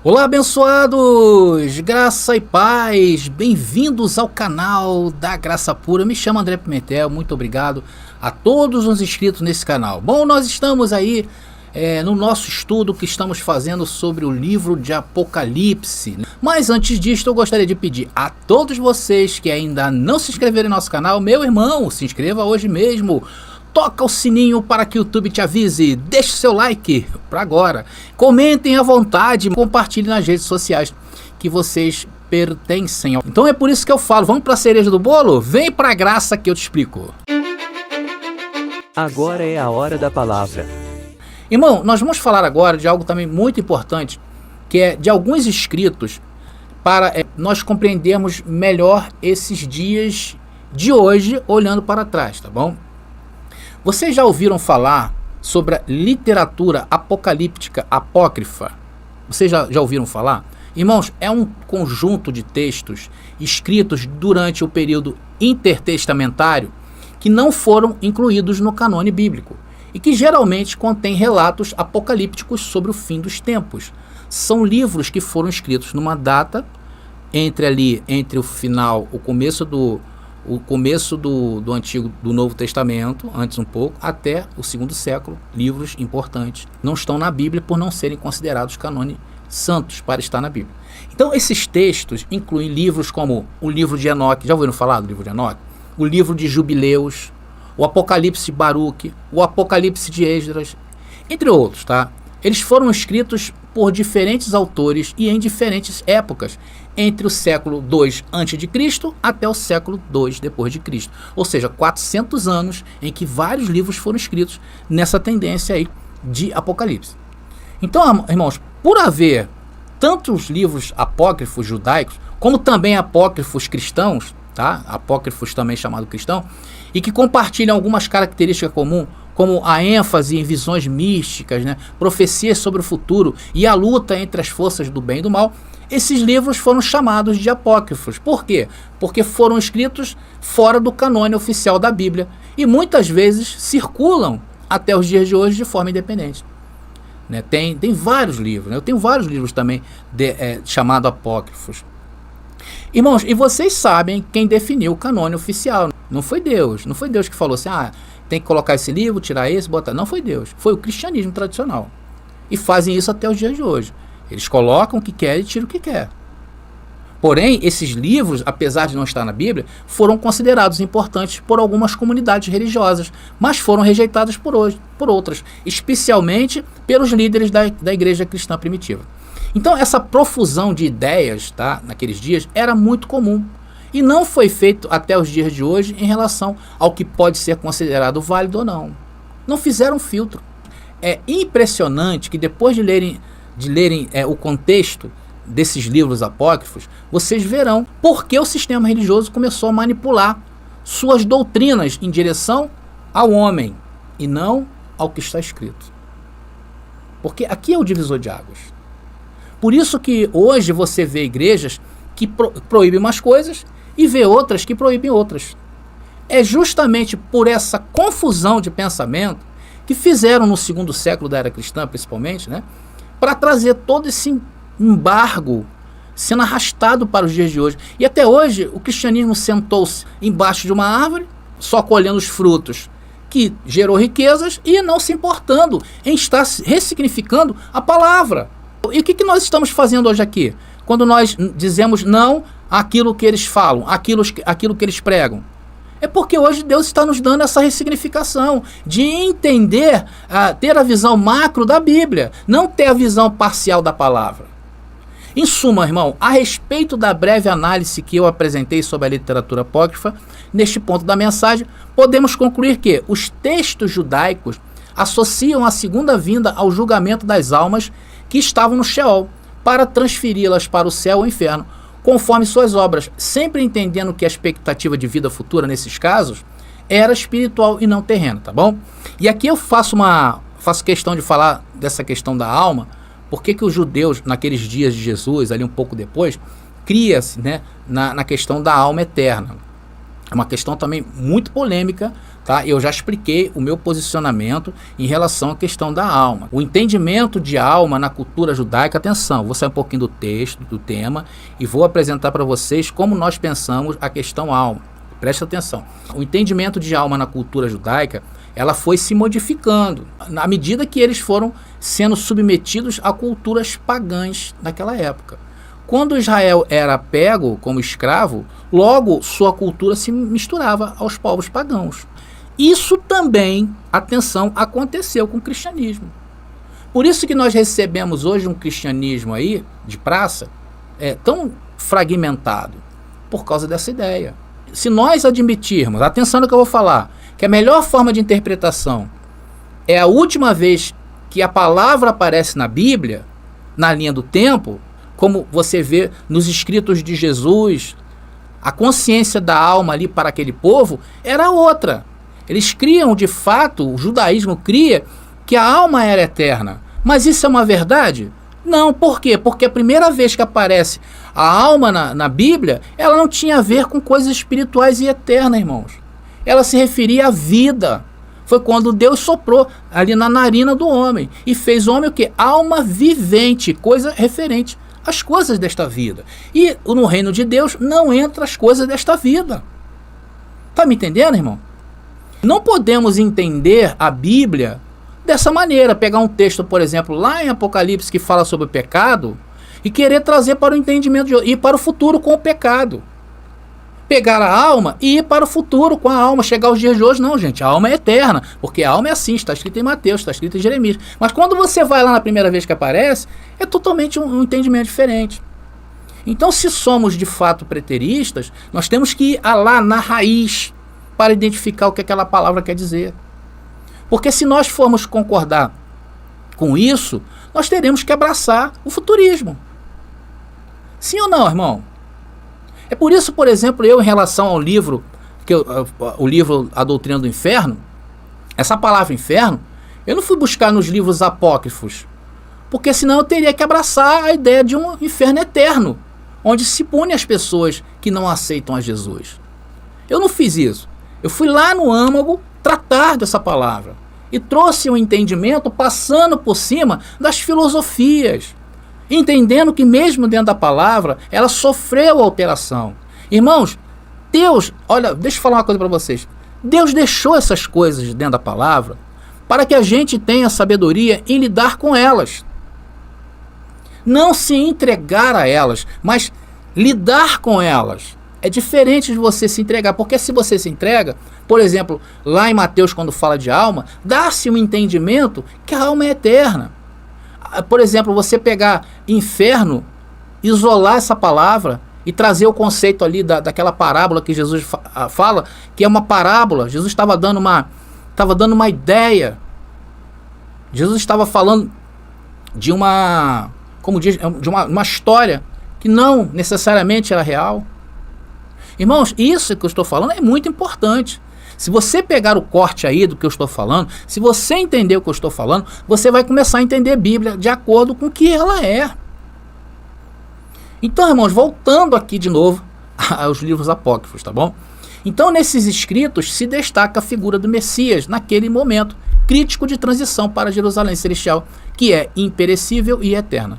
Olá, abençoados! Graça e paz! Bem-vindos ao canal da Graça Pura. Eu me chamo André Pimentel, muito obrigado a todos os inscritos nesse canal. Bom, nós estamos aí no nosso estudo que estamos fazendo sobre o livro de Apocalipse. Mas antes disso, eu gostaria de pedir a todos vocês que ainda não se inscreveram no nosso canal, meu irmão, se inscreva hoje mesmo. Toca o sininho para que o YouTube te avise, deixe seu like para agora, comentem à vontade, compartilhem nas redes sociais que vocês pertencem. Então é por isso que eu falo, vamos para a cereja do bolo? Vem para a graça que eu te explico. Agora é a hora da palavra. Irmão, nós vamos falar agora de algo também muito importante, que é de alguns escritos para nós compreendermos melhor esses dias de hoje, olhando para trás, tá bom? Vocês já ouviram falar sobre a literatura apocalíptica apócrifa? Vocês já ouviram falar? Irmãos, é um conjunto de textos escritos durante o período intertestamentário que não foram incluídos no canone bíblico e que geralmente contém relatos apocalípticos sobre o fim dos tempos. São livros que foram escritos numa data entre o final, o começo do Antigo, do Novo Testamento, antes um pouco, até o segundo século. Livros importantes não estão na Bíblia por não serem considerados canone santos para estar na Bíblia. Então esses textos incluem livros como o livro de Enoque. Já ouviram falar do livro de Enoque? O livro de Jubileus, o Apocalipse de Baruque, o Apocalipse de Esdras, entre outros, tá? Eles foram escritos por diferentes autores e em diferentes épocas, entre o século II a.C. até o século II depois de Cristo. Ou seja, 400 anos em que vários livros foram escritos nessa tendência aí de Apocalipse. Então, irmãos, por haver tantos livros apócrifos judaicos, como também apócrifos cristãos, tá? Apócrifos também chamado cristão, e que compartilham algumas características comuns, como a ênfase em visões místicas, né? Profecias sobre o futuro e a luta entre as forças do bem e do mal, esses livros foram chamados de apócrifos. Por quê? Porque foram escritos fora do canone oficial da Bíblia e muitas vezes circulam até os dias de hoje de forma independente. Né? Tem vários livros, né? Eu tenho vários livros também chamados apócrifos. Irmãos, e vocês sabem quem definiu o canone oficial. Não foi Deus que falou assim, tem que colocar esse livro, tirar esse, botar. Não foi Deus, foi o cristianismo tradicional. E fazem isso até os dias de hoje. Eles colocam o que quer e tiram o que quer. Porém, esses livros, apesar de não estar na Bíblia, foram considerados importantes por algumas comunidades religiosas, mas foram rejeitados por outras, especialmente pelos líderes da igreja cristã primitiva. Então, essa profusão de ideias, tá, naqueles dias era muito comum e não foi feito até os dias de hoje em relação ao que pode ser considerado válido ou não. Não fizeram filtro. É impressionante que depois de lerem o contexto desses livros apócrifos, vocês verão por que o sistema religioso começou a manipular suas doutrinas em direção ao homem e não ao que está escrito. Porque aqui é o divisor de águas. Por isso que hoje você vê igrejas que proíbem umas coisas e vê outras que proíbem outras. É justamente por essa confusão de pensamento que fizeram no segundo século da era cristã, principalmente, né, para trazer todo esse embargo sendo arrastado para os dias de hoje. E até hoje o cristianismo sentou-se embaixo de uma árvore, só colhendo os frutos, que gerou riquezas e não se importando em estar ressignificando a palavra. E o que nós estamos fazendo hoje aqui? Quando nós dizemos não àquilo que eles falam, aquilo que eles pregam. É porque hoje Deus está nos dando essa ressignificação de entender, ter a visão macro da Bíblia, não ter a visão parcial da palavra. Em suma, irmão, a respeito da breve análise que eu apresentei sobre a literatura apócrifa, neste ponto da mensagem, podemos concluir que os textos judaicos associam a segunda vinda ao julgamento das almas que estavam no Sheol, para transferi-las para o céu ou inferno, conforme suas obras, sempre entendendo que a expectativa de vida futura, nesses casos, era espiritual e não terrena, tá bom? E aqui eu faço questão de falar dessa questão da alma, porque que os judeus, naqueles dias de Jesus, ali um pouco depois, cria-se, né, na questão da alma eterna. É uma questão também muito polêmica, tá? Eu já expliquei o meu posicionamento em relação à questão da alma. O entendimento de alma na cultura judaica, atenção, vou sair um pouquinho do texto, do tema, e vou apresentar para vocês como nós pensamos a questão alma. Presta atenção. O entendimento de alma na cultura judaica, ela foi se modificando na medida que eles foram sendo submetidos a culturas pagãs naquela época. Quando Israel era pego como escravo, logo sua cultura se misturava aos povos pagãos. Isso também, atenção, aconteceu com o cristianismo. Por isso que nós recebemos hoje um cristianismo aí, de praça, tão fragmentado, por causa dessa ideia. Se nós admitirmos, atenção no que eu vou falar, que a melhor forma de interpretação é a última vez que a palavra aparece na Bíblia, na linha do tempo, como você vê nos escritos de Jesus, a consciência da alma ali para aquele povo era outra. Eles criam, de fato, o judaísmo cria que a alma era eterna. Mas isso é uma verdade? Não, por quê? Porque a primeira vez que aparece a alma na Bíblia, ela não tinha a ver com coisas espirituais e eternas, irmãos. Ela se referia à vida. Foi quando Deus soprou ali na narina do homem e fez o homem o quê? Alma vivente, coisa referente às coisas desta vida. E no reino de Deus não entra as coisas desta vida. Tá me entendendo, irmão? Não podemos entender a Bíblia dessa maneira, pegar um texto, por exemplo, lá em Apocalipse que fala sobre o pecado e querer trazer para o entendimento de ir para o futuro com o pecado. Pegar a alma e ir para o futuro com a alma, chegar aos dias de hoje. Não, gente, a alma é eterna, porque a alma é assim, está escrito em Mateus, está escrito em Jeremias. Mas quando você vai lá na primeira vez que aparece, é totalmente um entendimento diferente. Então, se somos de fato preteristas, nós temos que ir lá na raiz para identificar o que aquela palavra quer dizer. Porque se nós formos concordar com isso, nós teremos que abraçar o futurismo. Sim ou não, irmão? É por isso, por exemplo, eu em relação ao livro, o livro A Doutrina do Inferno, essa palavra inferno, eu não fui buscar nos livros apócrifos, porque senão eu teria que abraçar a ideia de um inferno eterno, onde se pune as pessoas que não aceitam a Jesus. Eu não fiz isso. Eu fui lá no âmago tratar dessa palavra e trouxe um entendimento passando por cima das filosofias, entendendo que mesmo dentro da palavra, ela sofreu alteração. Irmãos, Deus, olha, deixa eu falar uma coisa para vocês. Deus deixou essas coisas dentro da palavra para que a gente tenha sabedoria em lidar com elas. Não se entregar a elas, mas lidar com elas. É diferente de você se entregar, porque se você se entrega, por exemplo, lá em Mateus, quando fala de alma, dá-se um entendimento que a alma é eterna. Por exemplo, você pegar inferno, isolar essa palavra e trazer o conceito ali daquela parábola que Jesus fala, que é uma parábola. Jesus estava dando uma ideia. Jesus estava falando de uma, como diz, de uma história que não necessariamente era real. Irmãos, isso que eu estou falando é muito importante. Se você pegar o corte aí do que eu estou falando, se você entender o que eu estou falando, você vai começar a entender a Bíblia de acordo com o que ela é. Então, irmãos, voltando aqui de novo aos livros apócrifos, tá bom? Então, nesses escritos se destaca a figura do Messias naquele momento crítico de transição para Jerusalém Celestial, que é imperecível e eterna.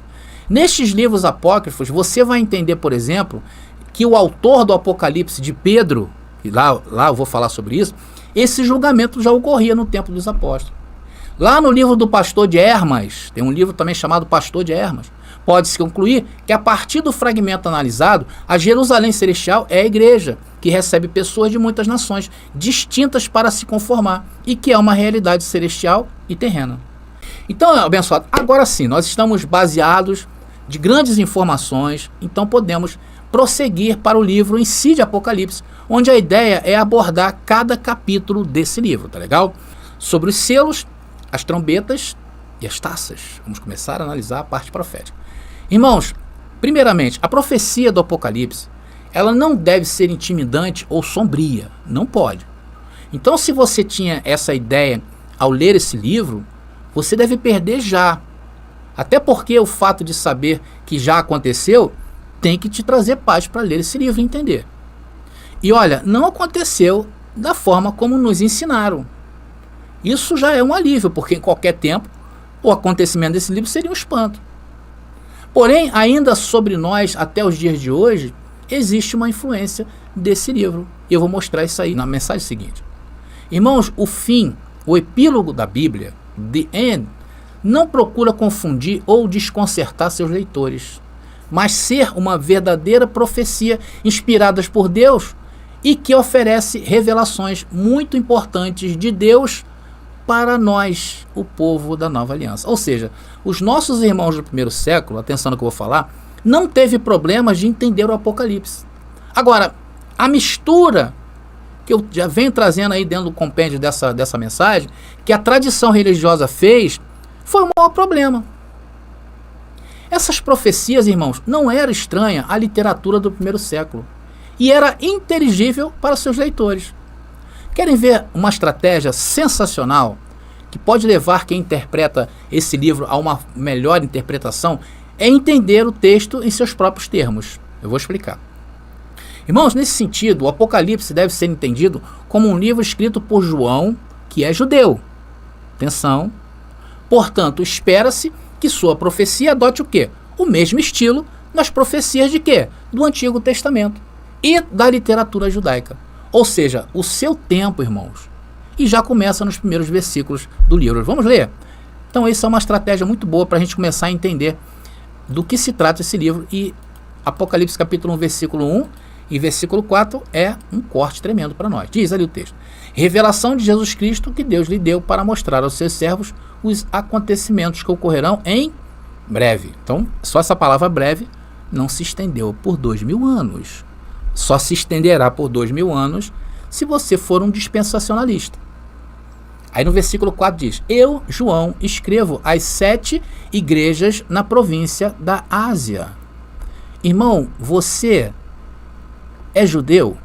Nestes livros apócrifos, você vai entender, por exemplo, que o autor do Apocalipse de Pedro, e lá eu vou falar sobre isso, esse julgamento já ocorria no tempo dos apóstolos. Lá no livro do pastor de Hermas, tem um livro também chamado Pastor de Hermas, pode-se concluir que a partir do fragmento analisado, a Jerusalém Celestial é a igreja, que recebe pessoas de muitas nações, distintas para se conformar, e que é uma realidade celestial e terrena. Então, abençoado, agora sim, nós estamos baseados de grandes informações, então podemos prosseguir para o livro em si de Apocalipse, onde a ideia é abordar cada capítulo desse livro, tá legal? Sobre os selos, as trombetas e as taças. Vamos começar a analisar a parte profética. Irmãos, primeiramente, a profecia do Apocalipse, ela não deve ser intimidante ou sombria, não pode. Então, se você tinha essa ideia ao ler esse livro, você deve perder já. Até porque o fato de saber que já aconteceu tem que te trazer paz para ler esse livro e entender. E olha, não aconteceu da forma como nos ensinaram. Isso já é um alívio, porque em qualquer tempo o acontecimento desse livro seria um espanto. Porém, ainda sobre nós, até os dias de hoje, existe uma influência desse livro. E eu vou mostrar isso aí na mensagem seguinte. Irmãos, o fim, o epílogo da Bíblia, The End, não procura confundir ou desconcertar seus leitores, mas ser uma verdadeira profecia inspirada por Deus e que oferece revelações muito importantes de Deus para nós, o povo da Nova Aliança. Ou seja, os nossos irmãos do primeiro século, atenção no que eu vou falar, não teve problemas de entender o Apocalipse. Agora, a mistura que eu já venho trazendo aí dentro do compêndio dessa mensagem, que a tradição religiosa fez, foi o maior problema. Essas profecias, irmãos, não era estranha à literatura do primeiro século e era inteligível para seus leitores. Querem ver uma estratégia sensacional que pode levar quem interpreta esse livro a uma melhor interpretação? É entender o texto em seus próprios termos. Eu vou explicar. Irmãos, nesse sentido, o Apocalipse deve ser entendido como um livro escrito por João, que é judeu. Atenção. Portanto, espera-se que sua profecia adote o quê? O mesmo estilo das profecias de quê? Do Antigo Testamento e da literatura judaica. Ou seja, o seu tempo, irmãos. E já começa nos primeiros versículos do livro. Vamos ler? Então, essa é uma estratégia muito boa para a gente começar a entender do que se trata esse livro. E Apocalipse capítulo 1, versículo 1 e versículo 4 é um corte tremendo para nós. Diz ali o texto: revelação de Jesus Cristo que Deus lhe deu para mostrar aos seus servos os acontecimentos que ocorrerão em breve. Então, só essa palavra breve não se estendeu por 2000 anos. Só se estenderá por 2000 anos se você for um dispensacionalista. Aí no versículo 4 diz: eu, João, escrevo às 7 igrejas na província da Ásia. Irmão, você é judeu?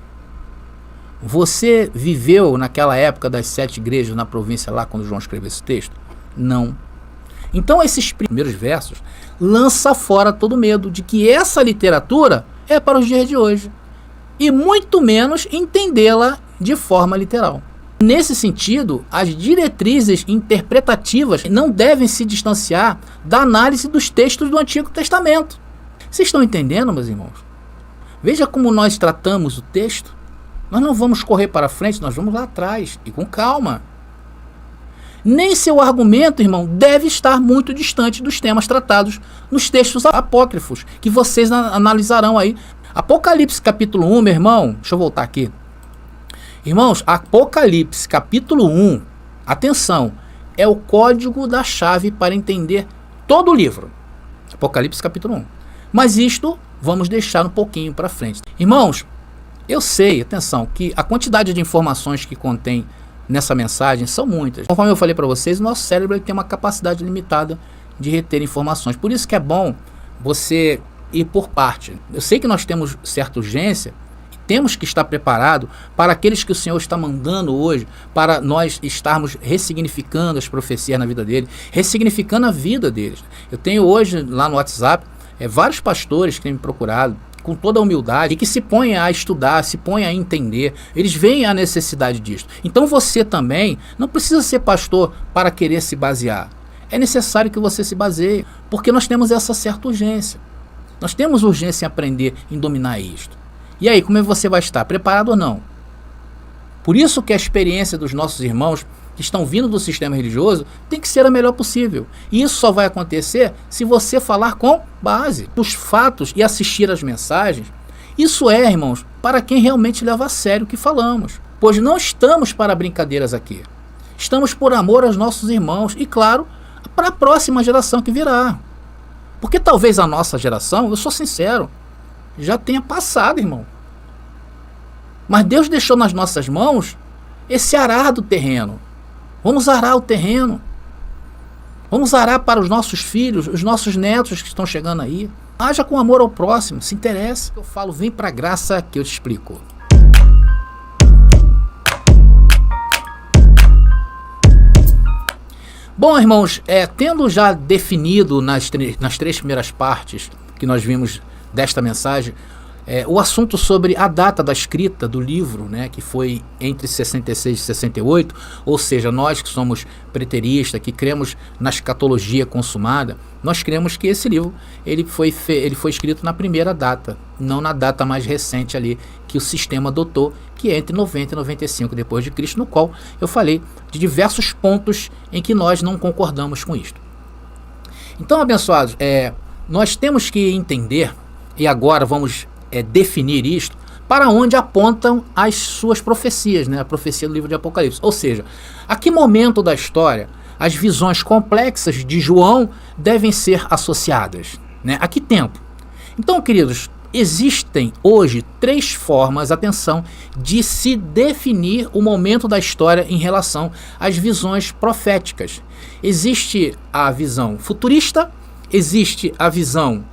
Você viveu naquela época das 7 igrejas na província lá, quando João escreveu esse texto? Não. Então esses primeiros versos lança fora todo medo de que essa literatura é para os dias de hoje. E muito menos entendê-la de forma literal. Nesse sentido, as diretrizes interpretativas não devem se distanciar da análise dos textos do Antigo Testamento. Vocês estão entendendo, meus irmãos? Veja como nós tratamos o texto. Nós não vamos correr para frente, nós vamos lá atrás e com calma. Nem seu argumento, irmão, deve estar muito distante dos temas tratados nos textos apócrifos, que vocês analisarão aí. Apocalipse capítulo 1, meu irmão, deixa eu voltar aqui. Irmãos, Apocalipse capítulo 1, atenção, é o código da chave para entender todo o livro. Apocalipse capítulo 1. Mas isto vamos deixar um pouquinho para frente. Irmãos, eu sei, atenção, que a quantidade de informações que contém nessa mensagem são muitas. Conforme eu falei para vocês, o nosso cérebro tem uma capacidade limitada de reter informações. Por isso que é bom você ir por parte. Eu sei que nós temos certa urgência e temos que estar preparado para aqueles que o Senhor está mandando hoje, para nós estarmos ressignificando as profecias na vida deles, ressignificando a vida deles. Eu tenho hoje lá no WhatsApp vários pastores que têm me procurado com toda a humildade e que se põem a estudar, se põem a entender, eles veem a necessidade disso. Então você também não precisa ser pastor para querer se basear. É necessário que você se baseie, porque nós temos essa certa urgência. Nós temos urgência em aprender, em dominar isto. E aí, como é que você vai estar? Preparado ou não? Por isso que a experiência dos nossos irmãos que estão vindo do sistema religioso tem que ser a melhor possível. E isso só vai acontecer se você falar com base, os fatos e assistir às mensagens. Isso é, irmãos, para quem realmente leva a sério o que falamos. Pois não estamos para brincadeiras aqui. Estamos por amor aos nossos irmãos e, claro, para a próxima geração que virá. Porque talvez a nossa geração, eu sou sincero, já tenha passado, irmão. Mas Deus deixou nas nossas mãos esse arar do terreno. Vamos arar o terreno. Vamos arar para os nossos filhos, os nossos netos que estão chegando aí. Haja com amor ao próximo, se interesse. Eu falo, vem para a graça que eu te explico. Bom, irmãos, tendo já definido nas três primeiras partes que nós vimos desta mensagem, o assunto sobre a data da escrita do livro, né, que foi entre 66 e 68, ou seja, nós que somos preteristas, que cremos na escatologia consumada, nós cremos que esse livro ele foi escrito na primeira data, não na data mais recente ali que o sistema adotou, que é entre 90 e 95 depois de Cristo, no qual eu falei de diversos pontos em que nós não concordamos com isto. Então, abençoados, nós temos que entender, e agora vamos definir isto, para onde apontam as suas profecias, né? A profecia do livro de Apocalipse. Ou seja, a que momento da história as visões complexas de João devem ser associadas, né? A que tempo? Então, queridos, existem hoje 3 formas, atenção, de se definir o momento da história em relação às visões proféticas. Existe a visão futurista, existe a visão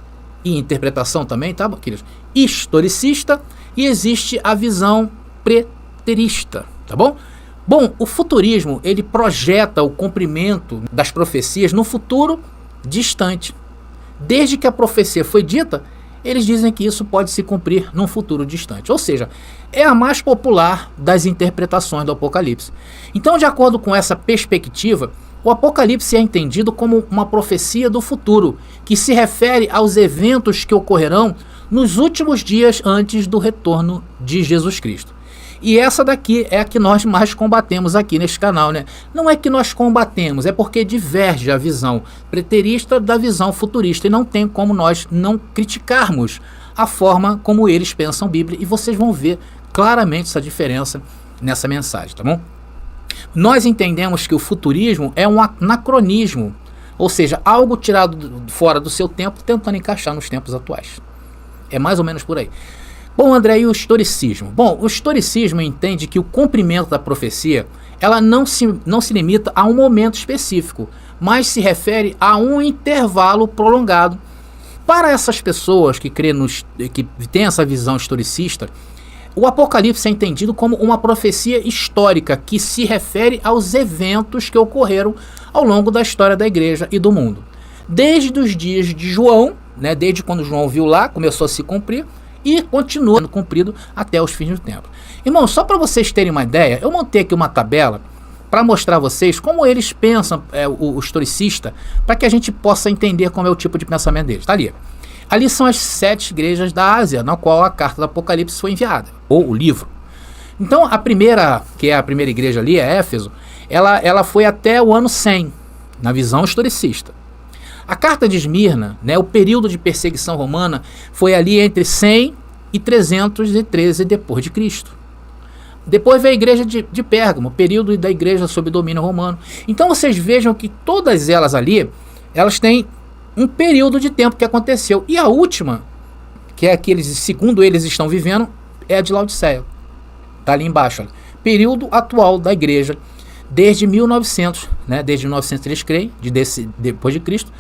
e interpretação também, tá, queridos? Historicista, e existe a visão preterista, tá bom? Bom, o futurismo, ele projeta o cumprimento das profecias no futuro distante. Desde que a profecia foi dita, eles dizem que isso pode se cumprir num futuro distante. Ou seja, é a mais popular das interpretações do Apocalipse. Então, de acordo com essa perspectiva, o Apocalipse é entendido como uma profecia do futuro, que se refere aos eventos que ocorrerão nos últimos dias antes do retorno de Jesus Cristo. E essa daqui é a que nós mais combatemos aqui neste canal, né? Não é que nós combatemos, é porque diverge a visão preterista da visão futurista, e não tem como nós não criticarmos a forma como eles pensam a Bíblia, e vocês vão ver claramente essa diferença nessa mensagem, tá bom? Nós entendemos que o futurismo é um anacronismo, ou seja, algo tirado fora do seu tempo, tentando encaixar nos tempos atuais. É mais ou menos por aí. Bom, André, e o historicismo? Bom, o historicismo entende que o cumprimento da profecia, ela não se limita a um momento específico, mas se refere a um intervalo prolongado. Para essas pessoas que têm essa visão historicista, o Apocalipse é entendido como uma profecia histórica que se refere aos eventos que ocorreram ao longo da história da igreja e do mundo. Desde os dias de João, né, desde quando João viu lá, começou a se cumprir e continua sendo cumprido até os fins do tempo. Irmão, só para vocês terem uma ideia, eu montei aqui uma tabela para mostrar a vocês como eles pensam, o historicista, para que a gente possa entender como é o tipo de pensamento deles. Está ali. Ali são as 7 igrejas da Ásia, na qual a carta do Apocalipse foi enviada, ou o livro. Então, a primeira, que é a primeira igreja ali, é Éfeso, ela foi até o ano 100, na visão historicista. A carta de Esmirna, né, o período de perseguição romana, foi ali entre 100 e 313 depois de Cristo. Depois veio a igreja de Pérgamo, período da igreja sob domínio romano. Então, vocês vejam que todas elas ali, elas têm um período de tempo que aconteceu. E a última, que é a que eles, segundo eles estão vivendo, é a de Laodiceia. Está ali embaixo. Olha. Período atual da igreja, desde 1900, né, desde 1903, creio, depois de Cristo,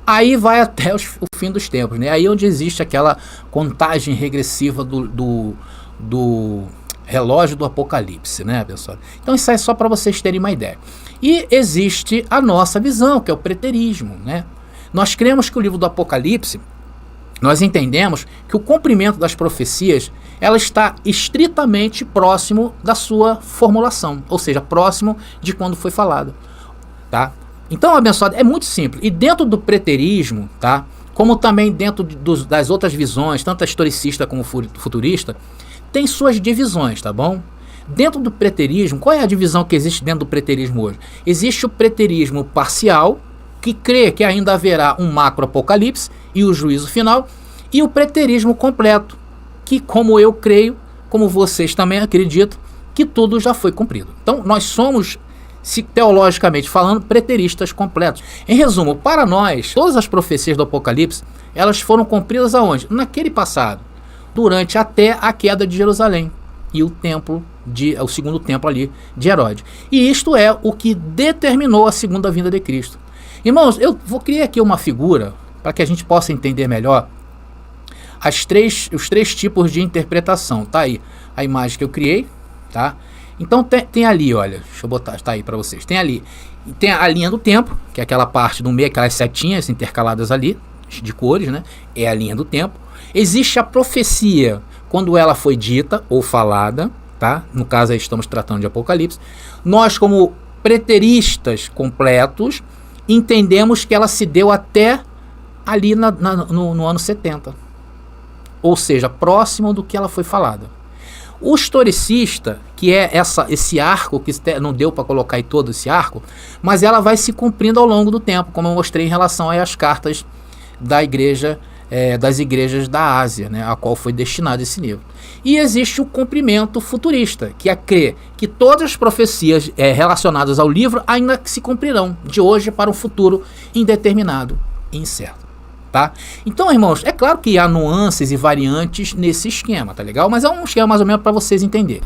aí vai até o fim dos tempos. Né? Aí onde existe aquela contagem regressiva do relógio do Apocalipse, né, pessoal? Então isso é só para vocês terem uma ideia. E existe a nossa visão, que é o preterismo, né? Nós cremos que o livro do Apocalipse, nós entendemos que o cumprimento das profecias, ela está estritamente próximo da sua formulação, ou seja, próximo de quando foi falado, tá? Então, abençoado, é muito simples. E dentro do preterismo, tá? Como também dentro das outras visões, tanto a historicista como futurista, tem suas divisões, tá bom? Dentro do preterismo, qual é a divisão que existe dentro do preterismo hoje? Existe o preterismo parcial, que crê que ainda haverá um macro-apocalipse e o juízo final, e o preterismo completo, que, como eu creio, como vocês também acreditam, que tudo já foi cumprido. Então, nós somos, teologicamente falando, preteristas completos. Em resumo, para nós, todas as profecias do Apocalipse, elas foram cumpridas aonde? Naquele passado, durante até a queda de Jerusalém e o segundo templo ali de Herodes. E isto é o que determinou a segunda vinda de Cristo. Irmãos, eu vou criar aqui uma figura para que a gente possa entender melhor os três tipos de interpretação. Tá aí a imagem que eu criei, tá? Então tem ali, olha, deixa eu botar, tá aí para vocês. Tem ali, tem a linha do tempo, que é aquela parte do meio, aquelas setinhas intercaladas ali, de cores, né? É a linha do tempo. Existe a profecia, quando ela foi dita ou falada, tá? No caso aí estamos tratando de Apocalipse. Nós, como preteristas completos, entendemos que ela se deu até ali no ano 70. Ou seja, próximo do que ela foi falada. O historicista, que é esse arco, que não deu para colocar aí todo esse arco, mas ela vai se cumprindo ao longo do tempo, como eu mostrei em relação às cartas da igreja, das igrejas da Ásia, né, a qual foi destinado esse livro. E existe o cumprimento futurista, que é crer que todas as profecias relacionadas ao livro ainda se cumprirão, de hoje para um futuro indeterminado e incerto. Tá? Então, irmãos, é claro que há nuances e variantes nesse esquema, tá legal? Mas é um esquema mais ou menos para vocês entenderem.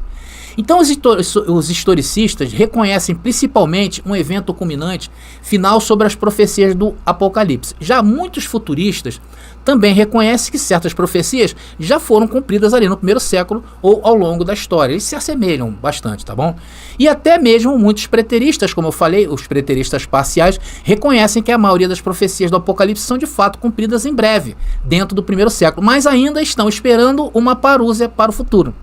Então, os historicistas reconhecem principalmente um evento culminante final sobre as profecias do Apocalipse. Já muitos futuristas também reconhecem que certas profecias já foram cumpridas ali no primeiro século ou ao longo da história. Eles se assemelham bastante, tá bom? E até mesmo muitos preteristas, como eu falei, os preteristas parciais, reconhecem que a maioria das profecias do Apocalipse são de fato cumpridas em breve, dentro do primeiro século, mas ainda estão esperando uma parúzia para o futuro.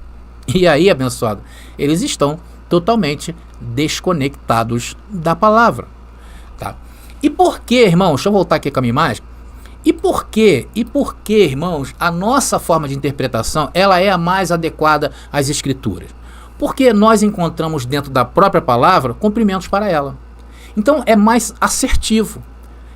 E aí, abençoado, eles estão totalmente desconectados da palavra. Tá? E por que, irmãos, deixa eu voltar aqui com a minha imagem. E por que, irmãos, a nossa forma de interpretação ela é a mais adequada às Escrituras? Porque nós encontramos dentro da própria palavra cumprimentos para ela. Então é mais assertivo.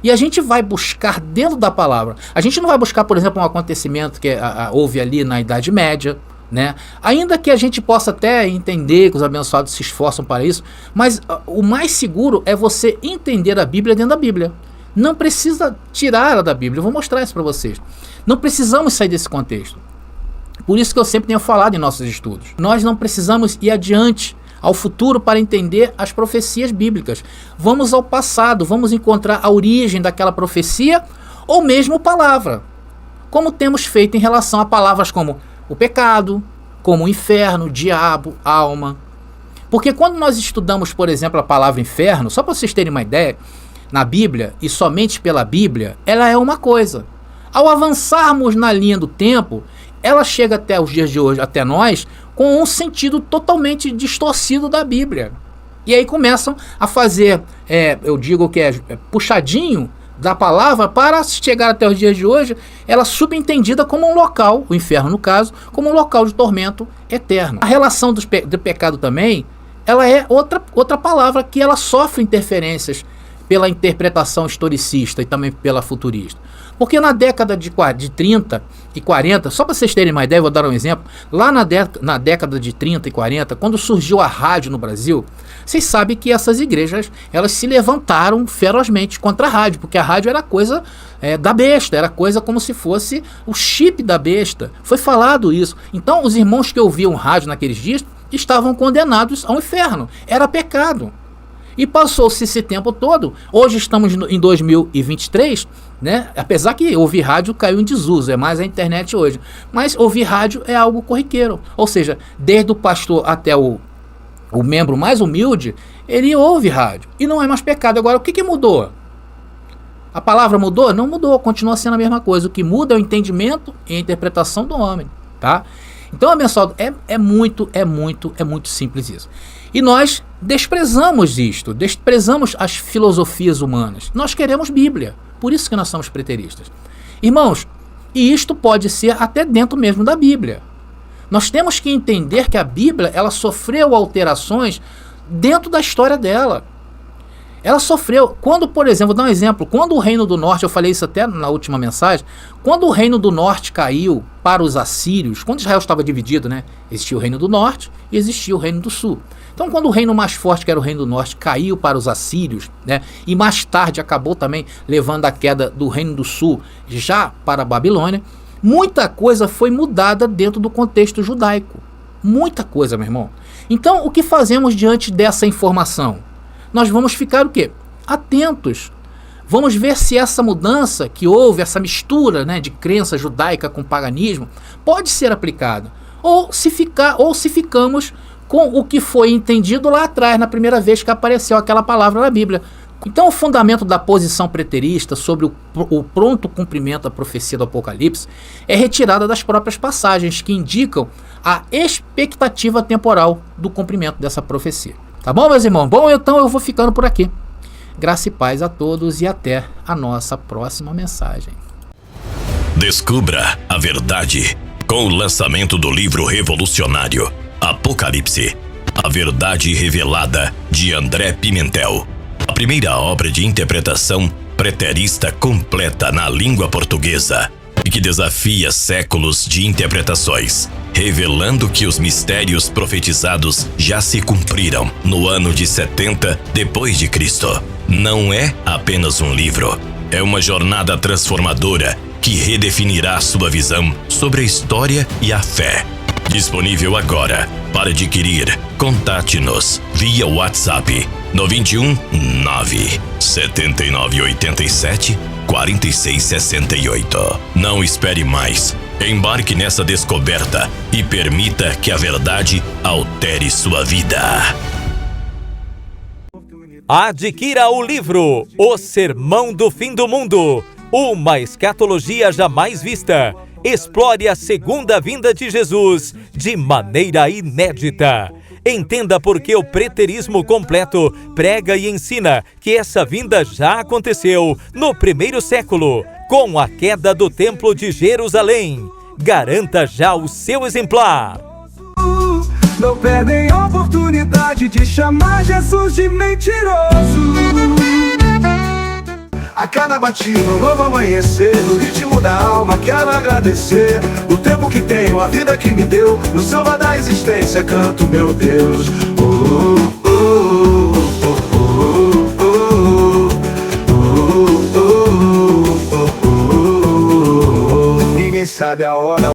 E a gente vai buscar dentro da palavra. A gente não vai buscar, por exemplo, um acontecimento que houve ali na Idade Média, né? Ainda que a gente possa até entender que os abençoados se esforçam para isso, mas o mais seguro é você entender a Bíblia dentro da Bíblia. Não precisa tirar ela da Bíblia, eu vou mostrar isso para vocês. Não precisamos sair desse contexto. Por isso que eu sempre tenho falado em nossos estudos. Nós não precisamos ir adiante ao futuro para entender as profecias bíblicas. Vamos ao passado, vamos encontrar a origem daquela profecia ou mesmo palavra. Como temos feito em relação a palavras como o pecado, como o inferno, diabo, alma. Porque quando nós estudamos, por exemplo, a palavra inferno, só para vocês terem uma ideia, na Bíblia e somente pela Bíblia, ela é uma coisa. Ao avançarmos na linha do tempo, ela chega até os dias de hoje, até nós, com um sentido totalmente distorcido da Bíblia. E aí começam a fazer, eu digo que é puxadinho da palavra para chegar até os dias de hoje, ela subentendida como um local, o inferno no caso, como um local de tormento eterno. A relação do pecado também, ela é outra palavra que ela sofre interferências pela interpretação historicista e também pela futurista. Porque na década de 30 e 40, só para vocês terem uma ideia, vou dar um exemplo, lá na década de 30 e 40, quando surgiu a rádio no Brasil, vocês sabem que essas igrejas, elas se levantaram ferozmente contra a rádio, porque a rádio era coisa da besta, era coisa como se fosse o chip da besta. Foi falado isso. Então, os irmãos que ouviam rádio naqueles dias estavam condenados ao inferno. Era pecado. E passou-se esse tempo todo, hoje estamos em 2023, né? Apesar que ouvir rádio caiu em desuso, é mais a internet hoje. Mas ouvir rádio é algo corriqueiro. Ou seja, desde o pastor até o membro mais humilde, ele ouve rádio. E não é mais pecado. Agora, o que mudou? A palavra mudou? Não mudou, continua sendo a mesma coisa. O que muda é o entendimento e a interpretação do homem. Tá? Então, abençoado, é muito simples isso. E nós desprezamos isto, desprezamos as filosofias humanas. Nós queremos Bíblia, por isso que nós somos preteristas. Irmãos, e isto pode ser até dentro mesmo da Bíblia. Nós temos que entender que a Bíblia, ela sofreu alterações dentro da história dela. Ela sofreu, quando, por exemplo, vou dar um exemplo, quando o Reino do Norte, eu falei isso até na última mensagem, quando o Reino do Norte caiu para os assírios, quando Israel estava dividido, né, existia o Reino do Norte e existia o Reino do Sul. Então, quando o reino mais forte, que era o Reino do Norte, caiu para os assírios, né, e mais tarde acabou também levando a queda do Reino do Sul já para a Babilônia, muita coisa foi mudada dentro do contexto judaico. Muita coisa, meu irmão. Então, o que fazemos diante dessa informação? Nós vamos ficar o quê? Atentos. Vamos ver se essa mudança que houve, essa mistura, né, de crença judaica com paganismo, pode ser aplicada. Ou se ficamos com o que foi entendido lá atrás, na primeira vez que apareceu aquela palavra na Bíblia. Então o fundamento da posição preterista sobre o pronto cumprimento da profecia do Apocalipse é retirada das próprias passagens que indicam a expectativa temporal do cumprimento dessa profecia. Tá bom, meus irmãos? Bom, então eu vou ficando por aqui. Graça e paz a todos e até a nossa próxima mensagem. Descubra a verdade com o lançamento do livro revolucionário Apocalipse, a verdade revelada, de André Pimentel. A primeira obra de interpretação preterista completa na língua portuguesa e que desafia séculos de interpretações, revelando que os mistérios profetizados já se cumpriram no ano de 70 depois de Cristo. Não é apenas um livro, é uma jornada transformadora que redefinirá sua visão sobre a história e a fé. Disponível agora. Para adquirir, contate-nos via WhatsApp no 21 97987 4668. Não espere mais. Embarque nessa descoberta e permita que a verdade altere sua vida. Adquira o livro O Sermão do Fim do Mundo, uma escatologia jamais vista. Explore a segunda vinda de Jesus de maneira inédita. Entenda por que o preterismo completo prega e ensina que essa vinda já aconteceu no primeiro século, com a queda do Templo de Jerusalém. Garanta já o seu exemplar. Não perdem a oportunidade de chamar Jesus de mentiroso. A cada batida, um novo amanhecer, no ritmo da alma quero agradecer o tempo que tenho, a vida que me deu, no samba da existência canto meu Deus. Ninguém sabe a hora.